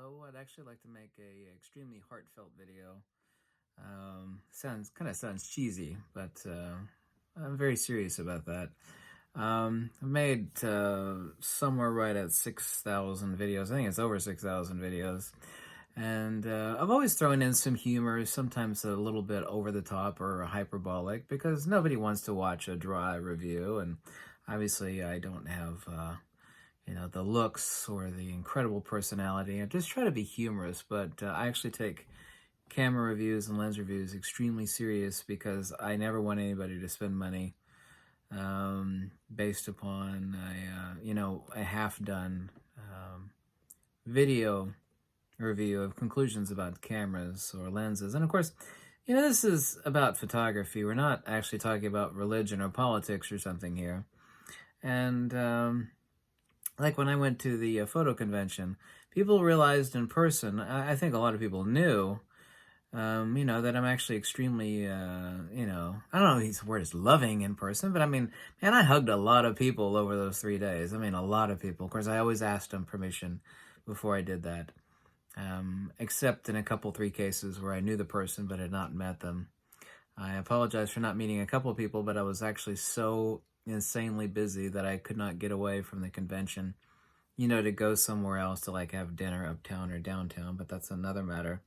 Hello, I'd actually like to make a extremely heartfelt video. Sounds cheesy, but I'm very serious about that. I've made somewhere right at 6,000 videos. I think it's over 6,000 videos. And I've always thrown in some humor, sometimes a little bit over the top or hyperbolic, because nobody wants to watch a dry review. And obviously, I don't have the looks or the incredible personality. I just try to be humorous, but I actually take camera reviews and lens reviews extremely serious because I never want anybody to spend money based upon a half-done video review of conclusions about cameras or lenses. And of course, this is about photography. We're not actually talking about religion or politics or something here. And like when I went to the photo convention, people realized in person, I think a lot of people knew, that I'm actually extremely, I don't know if the word is loving in person, but I mean, man, I hugged a lot of people over those 3 days. I mean, a lot of people. Of course, I always asked them permission before I did that, except in a couple, 3 cases where I knew the person but had not met them. I apologize for not meeting a couple of people, but I was actually so insanely busy that I could not get away from the convention, to go somewhere else to like have dinner uptown or downtown, but that's another matter.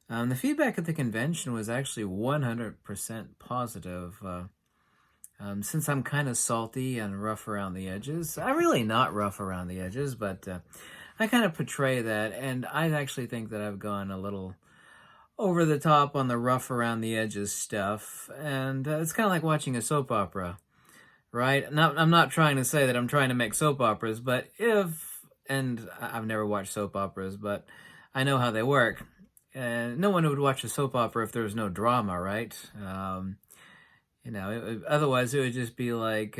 The feedback at the convention was actually 100% positive. Since I'm kind of salty and rough around the edges, I'm really not rough around the edges, but I kind of portray that, and I actually think that I've gone a little over the top on the rough around the edges stuff, and it's kind of like watching a soap opera, right? Now, I'm not trying to say that I'm trying to make soap operas, but and I've never watched soap operas, but I know how they work. No one would watch a soap opera if there was no drama, right? Otherwise it would just be like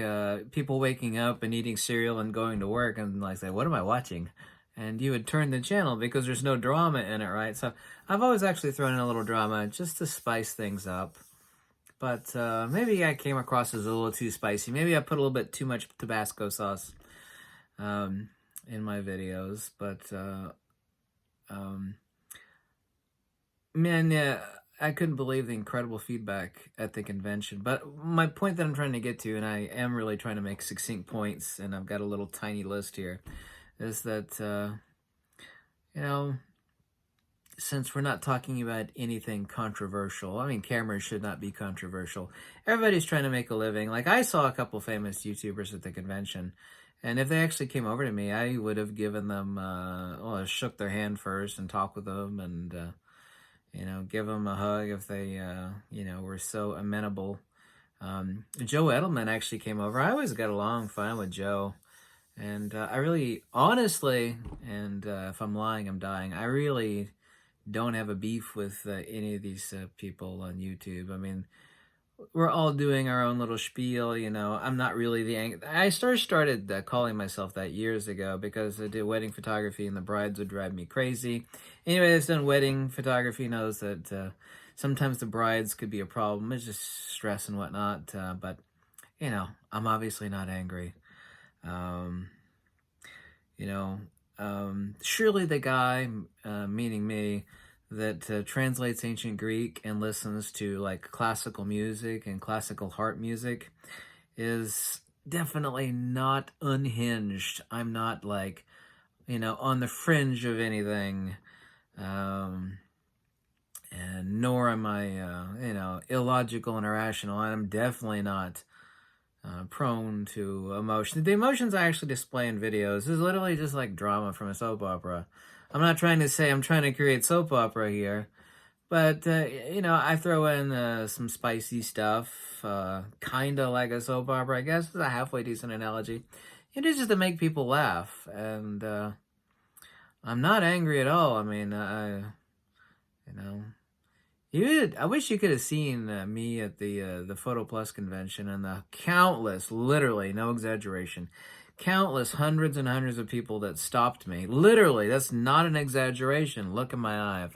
people waking up and eating cereal and going to work and like say, what am I watching? And you would turn the channel because there's no drama in it, right? So I've always actually thrown in a little drama just to spice things up. But maybe I came across as a little too spicy. Maybe I put a little bit too much Tabasco sauce in my videos. But man, yeah, I couldn't believe the incredible feedback at the convention. But my point that I'm trying to get to, and I am really trying to make succinct points, and I've got a little tiny list here, is that, since we're not talking about anything controversial, I mean, cameras should not be controversial. Everybody's trying to make a living. Like, I saw a couple famous YouTubers at the convention, and if they actually came over to me, I would have given them, shook their hand first and talked with them and, give them a hug if they, were so amenable. Joe Edelman actually came over. I always got along fine with Joe. And I really, honestly, and if I'm lying, I'm dying, I really don't have a beef with any of these people on YouTube. I mean, we're all doing our own little spiel, I'm not really I started calling myself that years ago because I did wedding photography and the brides would drive me crazy. Anybody that's done wedding photography knows that sometimes the brides could be a problem. It's just stress and whatnot. But, I'm obviously not angry. Surely the guy, meaning me, that translates ancient Greek and listens to like classical music and classical harp music is definitely not unhinged. I'm not like, on the fringe of anything. And nor am I, illogical and irrational. I'm definitely not prone to emotion. The emotions I actually display in videos is literally just like drama from a soap opera. I'm not trying to say I'm trying to create soap opera here, but, I throw in some spicy stuff, kind of like a soap opera, I guess is a halfway decent analogy. It is just to make people laugh, and I'm not angry at all. I mean, I wish you could have seen me at the Photo Plus convention and the countless, literally, no exaggeration, countless hundreds and hundreds of people that stopped me. Literally, that's not an exaggeration. Look at my eye.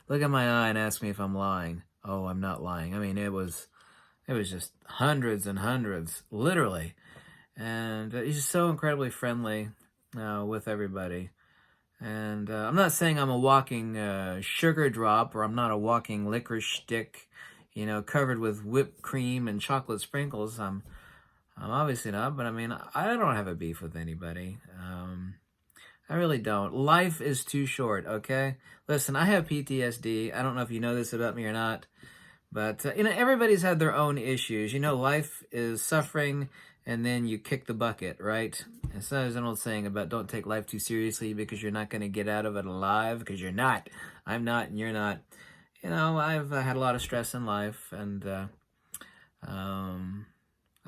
Look at my eye and ask me if I'm lying. Oh, I'm not lying. I mean, it was just hundreds and hundreds, literally. And he's just so incredibly friendly with everybody. And I'm not saying I'm a walking sugar drop, or I'm not a walking licorice stick, covered with whipped cream and chocolate sprinkles. I'm obviously not, but I mean, I don't have a beef with anybody. I really don't. Life is too short, okay? Listen, I have PTSD. I don't know if you know this about me or not, but everybody's had their own issues. Life is suffering, and then you kick the bucket, right? And so there's an old saying about don't take life too seriously because you're not going to get out of it alive, because you're not. I'm not, and you're not. I've had a lot of stress in life, and um,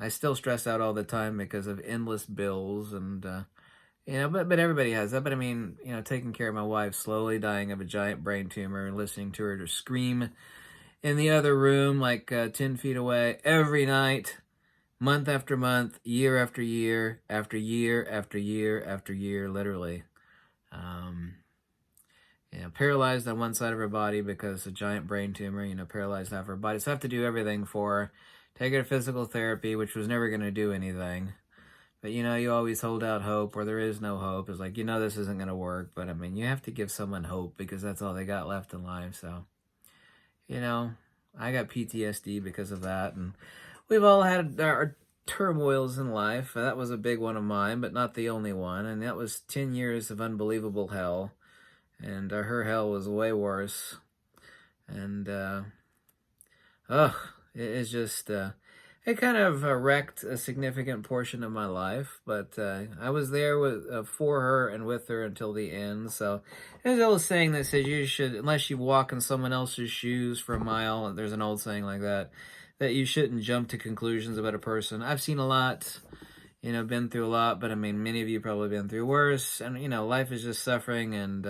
I still stress out all the time because of endless bills, and but everybody has that. But I mean, taking care of my wife, slowly dying of a giant brain tumor, listening to her to scream in the other room, like 10 feet away, every night, month after month, year after year, after year after year after year, literally. Um, paralyzed on one side of her body because a giant brain tumor, paralyzed half her body. So I have to do everything for her. Take her to physical therapy, which was never going to do anything. But, you always hold out hope, or there is no hope. It's like, this isn't going to work. But, I mean, you have to give someone hope because that's all they got left in life. So, I got PTSD because of that. And we've all had our turmoils in life. That was a big one of mine, but not the only one. And that was 10 years of unbelievable hell. And her hell was way worse. And, it's just, it kind of wrecked a significant portion of my life, but I was there for her and with her until the end. So there's an old saying that says you should, unless you walk in someone else's shoes for a mile, there's an old saying like that you shouldn't jump to conclusions about a person. I've seen a lot, been through a lot, but I mean, many of you probably been through worse, and, life is just suffering. And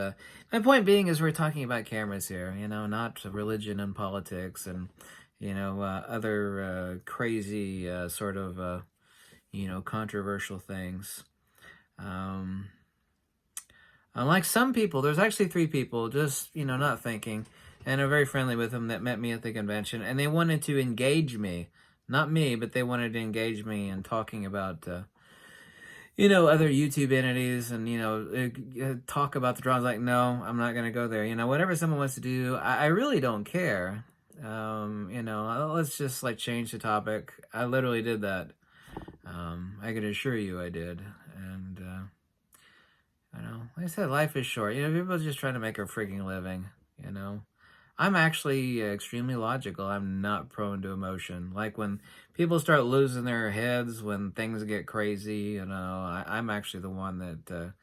my point being is we're talking about cameras here, not religion and politics and, other crazy sort of, controversial things. Unlike some people, there's actually 3 people just, not thinking, and I'm very friendly with them, that met me at the convention, and they wanted to engage me. Not me, but they wanted to engage me in talking about, other YouTube entities, and, talk about the draws. Like, no, I'm not going to go there. Whatever someone wants to do, I really don't care. Let's just like change the topic. I literally did that. I can assure you I did. And, like I said, life is short. People are just trying to make a freaking living, I'm actually extremely logical. I'm not prone to emotion. Like when people start losing their heads, when things get crazy, I'm actually the one that,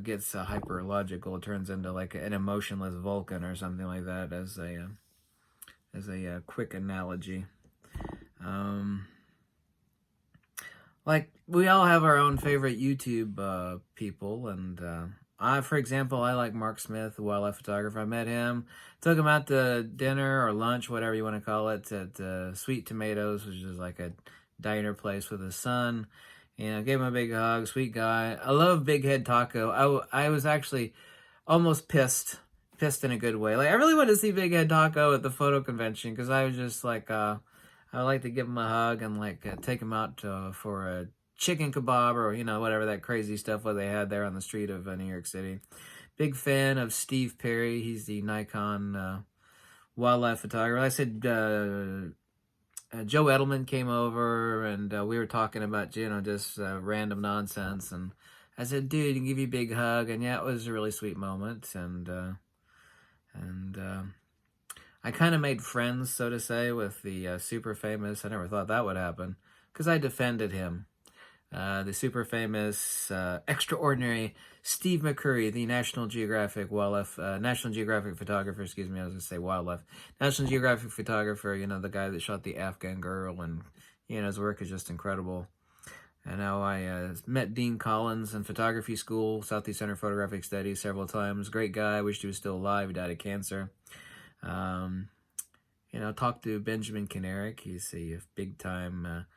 gets hyper logical, turns into like an emotionless Vulcan or something like that, as a quick analogy. Like we all have our own favorite YouTube people, and for example, I like Mark Smith, the wildlife photographer. I met him, took him out to dinner or lunch, whatever you want to call it, at Sweet Tomatoes, which is like a diner place with his son. Gave him a big hug, sweet guy. I love Big Head Taco. I was actually almost pissed in a good way. Like I really wanted to see Big Head Taco at the photo convention because I was just like, I would like to give him a hug and like take him out for a chicken kebab or whatever that crazy stuff what they had there on the street of New York City. Big fan of Steve Perry. He's the Nikon wildlife photographer. I said Joe Edelman came over and we were talking about just random nonsense, and I said, dude, give you a big hug. And yeah, it was a really sweet moment. And I kind of made friends, so to say, with the super famous. I never thought that would happen because I defended him. The super famous, extraordinary Steve McCurry, the National Geographic photographer, excuse me, I was going to say wildlife. National Geographic photographer, the guy that shot the Afghan girl, and, his work is just incredible. And now I met Dean Collins in photography school, Southeast Center Photographic Studies, several times. Great guy. Wished he was still alive. He died of cancer. Talked to Benjamin Kinerick. He's a big-time,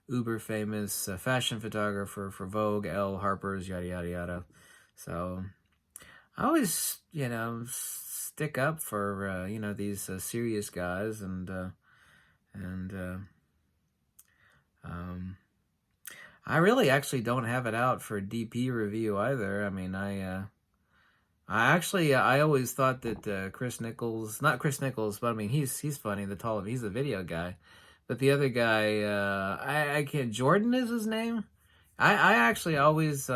uber famous fashion photographer for Vogue, Elle, Harper's, yada, yada, yada. So I always, stick up for, these serious guys. And I really actually don't have it out for DP review either. I mean, I I always thought that Chris Nichols, not Chris Nichols, but I mean he's funny. He's a video guy, but the other guy, I can't. Jordan is his name. I actually always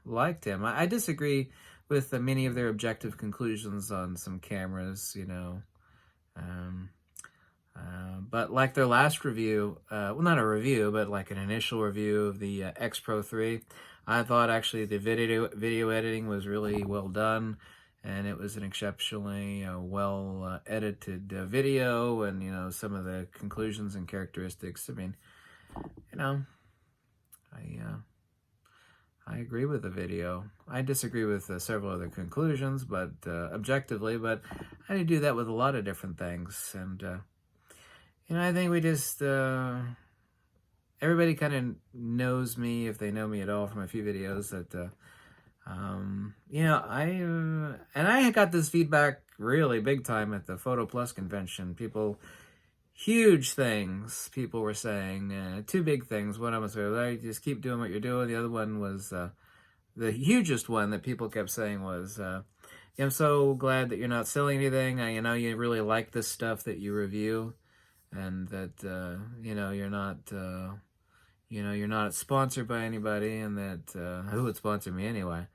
liked him. I disagree with many of their objective conclusions on some cameras, you know. Um, but like their last review, well, not a review, but like an initial review of the X Pro 3, I thought actually the video editing was really well done, and it was an exceptionally well edited video, and you know some of the conclusions and characteristics. I mean, you know, I agree with the video. I disagree with several other conclusions, but objectively, but I do that with a lot of different things, and you know, I think we just, everybody kind of knows me, if they know me at all from a few videos, that, you know, and I got this feedback really big time at the Photo Plus convention. Huge things people were saying, two big things. One of them was, like, just keep doing what you're doing. The other one was, the hugest one that people kept saying was, I'm so glad that you're not selling anything. You know, you really like this stuff that you review, and that you know you're not sponsored by anybody, and that who would sponsor me anyway,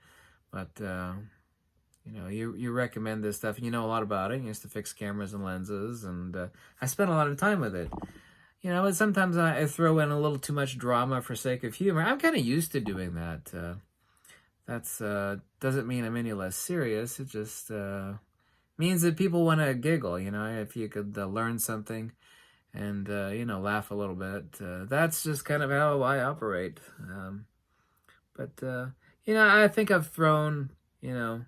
but you know you recommend this stuff, and you know a lot about it. You used to fix cameras and lenses, and I spent a lot of time with it, you know. And sometimes I throw in a little too much drama for sake of humor. I'm kind of used to doing that. That's doesn't mean I'm any less serious. It just means that people want to giggle, you know. If you could learn something and you know, laugh a little bit. That's just kind of how I operate. But you know, I think I've thrown, you know,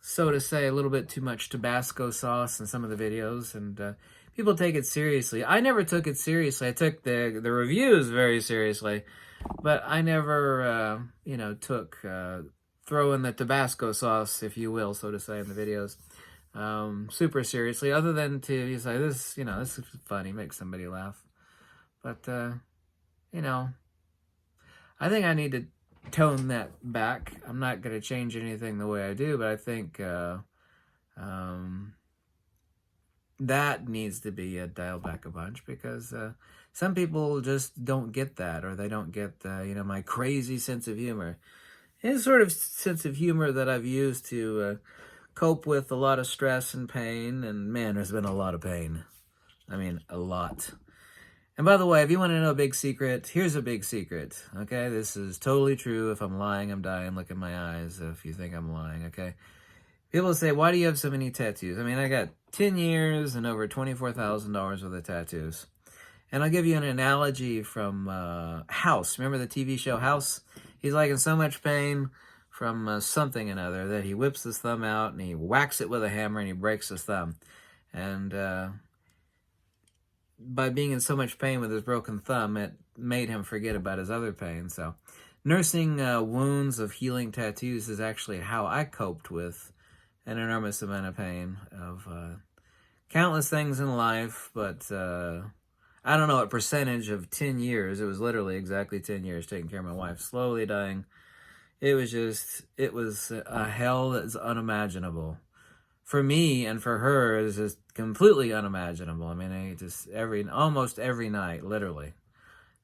so to say, a little bit too much Tabasco sauce in some of the videos, and people take it seriously. I never took it seriously. I took the reviews very seriously, but I never, you know, took throwing the Tabasco sauce, if you will, so to say, in the videos super seriously, other than to say this, you know, this is funny, make somebody laugh. But you know, I think I need to tone that back. I'm not going to change anything the way I do, but I think that needs to be dialed back a bunch, because some people just don't get that, or they don't get you know, my crazy sense of humor. It's sort of sense of humor that I've used to cope with a lot of stress and pain, and man, there's been a lot of pain. I mean, a lot. And by the way, if you want to know a big secret, here's a big secret, okay? This is totally true. If I'm lying, I'm dying. Look in my eyes if you think I'm lying, okay? People say, why do you have so many tattoos? I mean, I got 10 years and over $24,000 worth of tattoos. And I'll give you an analogy from House. Remember the TV show House? He's like in so much pain from something or another that he whips his thumb out and he whacks it with a hammer and he breaks his thumb. And by being in so much pain with his broken thumb, it made him forget about his other pain. So nursing wounds of healing tattoos is actually how I coped with an enormous amount of pain of countless things in life. But I don't know what percentage of 10 years. It was literally exactly 10 years taking care of my wife, slowly dying. It was a hell that's unimaginable. For me and for her, it's just completely unimaginable. I mean, almost every night, literally,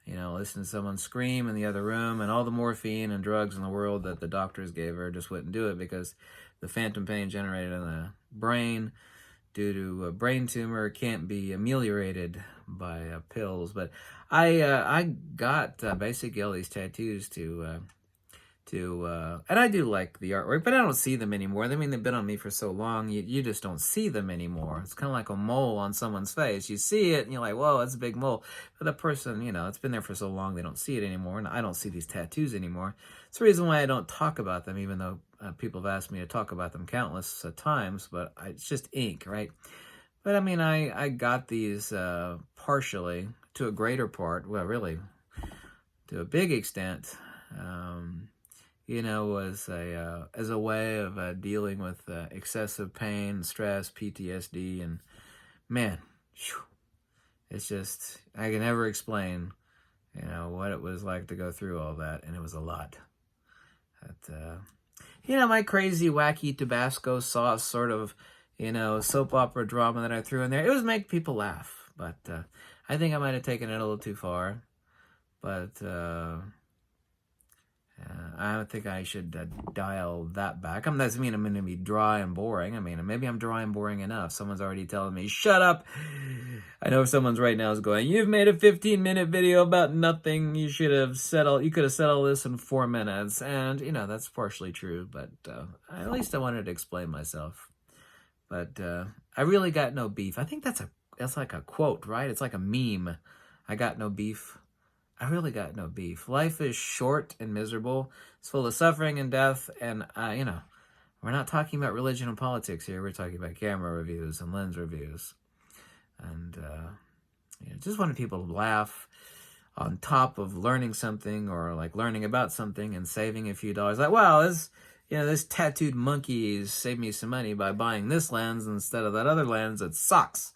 you know, listen to someone scream in the other room, and all the morphine and drugs in the world that the doctors gave her just wouldn't do it, because the phantom pain generated in the brain due to a brain tumor can't be ameliorated by pills. But I got basically all these tattoos and I do like the artwork, but I don't see them anymore. I mean, they've been on me for so long, you just don't see them anymore. It's kind of like a mole on someone's face. You see it, and you're like, whoa, that's a big mole. But the person, you know, it's been there for so long, they don't see it anymore, and I don't see these tattoos anymore. It's the reason why I don't talk about them, even though people have asked me to talk about them countless times, but it's just ink, right? But I mean, I got these partially, to a greater part, well, really, to a big extent, you know, as a way of dealing with excessive pain, stress, PTSD, and man, it's just, I can never explain, you know, what it was like to go through all that, and it was a lot. But, my crazy, wacky Tabasco sauce sort of, soap opera drama that I threw in there. It was make people laugh, but I think I might have taken it a little too far. But I don't think I should dial that back. Doesn't mean I'm going to be dry and boring. I mean, maybe I'm dry and boring enough. Someone's already telling me, shut up. I know someone's right now is going, you've made a 15-minute video about nothing. You could have said all this in 4 minutes. And, that's partially true. But at least I wanted to explain myself. But I really got no beef. I think that's like a quote, right? It's like a meme. I got no beef. I really got no beef. Life is short and miserable. It's full of suffering and death. And, we're not talking about religion and politics here. We're talking about camera reviews and lens reviews. And, just wanted people to laugh on top of learning something or, like, learning about something and saving a few dollars. Like, wow, this tattooed monkey saved me some money by buying this lens instead of that other lens. It sucks,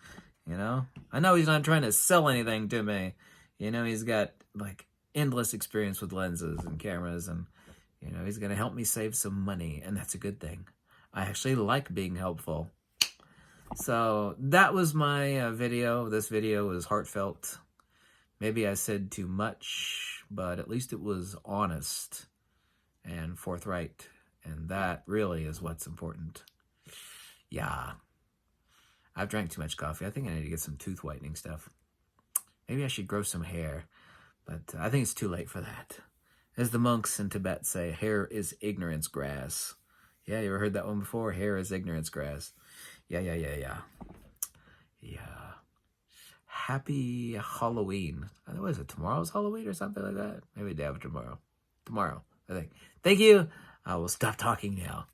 I know he's not trying to sell anything to me. He's got, like, endless experience with lenses and cameras, and, he's going to help me save some money, and that's a good thing. I actually like being helpful. So that was my video. This video was heartfelt. Maybe I said too much, but at least it was honest and forthright, and that really is what's important. Yeah. I've drank too much coffee. I think I need to get some tooth whitening stuff. Maybe I should grow some hair, but I think it's too late for that. As the monks in Tibet say, hair is ignorance grass. Yeah, you ever heard that one before? Hair is ignorance grass. Yeah. Happy Halloween. What is it, tomorrow's Halloween or something like that? Maybe day after tomorrow. Tomorrow, I think. Thank you. I will stop talking now.